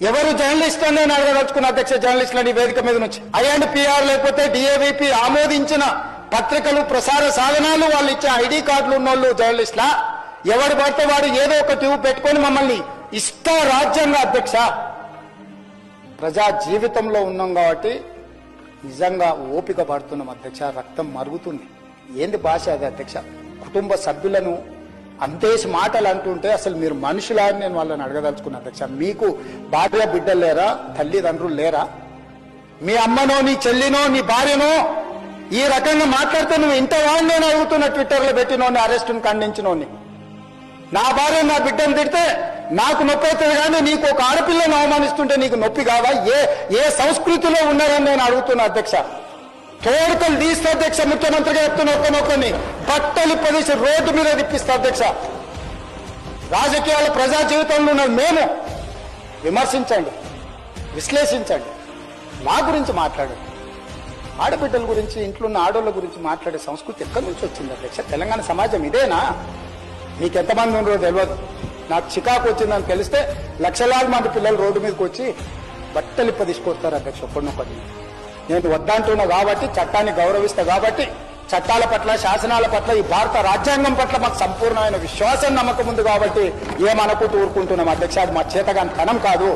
ఎవరు జర్నలిస్ట్ అని నేను అడగదలుచుకున్న అధ్యక్ష, జర్నలిస్టులని వేదిక మీద నుంచి ఐఎండ్పిఆర్ లేకపోతే డిఏవిపి ఆమోదించిన పత్రికలు ప్రసార సాధనాలు వాళ్ళు ఇచ్చే ఐడి కార్డులు ఉన్నోళ్ళు జర్నలిస్టులా? ఎవడు పడితే వాడు ఏదో ఒక ట్యూబ్ పెట్టుకొని మమ్మల్ని ఇష్ట రాజ్యంగా అధ్యక్ష, ప్రజా జీవితంలో ఉన్నాం కాబట్టి నిజంగా ఓపిక పడుతున్నాం అధ్యక్ష, రక్తం మరుగుతుంది. ఏంది భాష అది అధ్యక్ష? కుటుంబ సభ్యులను అంతేసి మాటలు అంటుంటే అసలు మీరు మనుషులా అని నేను వాళ్ళని అడగదలుచుకున్నా అధ్యక్ష. మీకు భార్య బిడ్డలు లేరా? తల్లిదండ్రులు లేరా? మీ అమ్మనో నీ చెల్లినో నీ భార్యనో ఈ రకంగా మాట్లాడితే నువ్వు ఇంత వాడిని నేను అడుగుతున్నా. ట్విట్టర్లో పెట్టినోని, అరెస్టును ఖండించినోని. నా భార్య నా బిడ్డను తిడితే నాకు నొప్పి అవుతుంది, కానీ నీకు ఒక ఆడపిల్లను అవమానిస్తుంటే నీకు నొప్పి కావా? ఏ సంస్కృతిలో ఉన్నారని నేను అడుగుతున్నా అధ్యక్ష. తోడుకలు తీస్తే అధ్యక్ష, ముఖ్యమంత్రిగా చెప్తున్న ఒక్కనొక్కని బట్టలు పదేసి రోడ్డు మీద తిప్పిస్తా అధ్యక్ష. రాజకీయాలు ప్రజా జీవితంలో ఉన్నది మేము. విమర్శించండి, విశ్లేషించండి, మా గురించి మాట్లాడండి. ఆడబిడ్డల గురించి, ఇంట్లో ఉన్న ఆడోళ్ళ గురించి మాట్లాడే సంస్కృతి ఎక్కడి నుంచి వచ్చింది అధ్యక్ష? తెలంగాణ సమాజం ఇదేనా? మీకు ఎంతమంది ఉన్నారో తెలియదు. నాకు చికాకు వచ్చిందని తెలిస్తే లక్షలాది మంది పిల్లలు రోడ్డు మీదకి వచ్చి బట్టలిప్ప తీసుకొస్తారు అధ్యక్ష ఒక్కడినొక్కడిని. నేను వద్దంటున్నా కాబట్టి, చట్టాన్ని గౌరవిస్తా కాబట్టి, చట్టాల పట్ల, శాసనాల పట్ల, ఈ భారత రాజ్యాంగం పట్ల మాకు సంపూర్ణమైన విశ్వాసం, నమ్మకం ఉంది కాబట్టి ఏమనుకుంటూ ఊరుకుంటున్నాం అధ్యక్ష. అది మా చేతగాని తనం కాదు.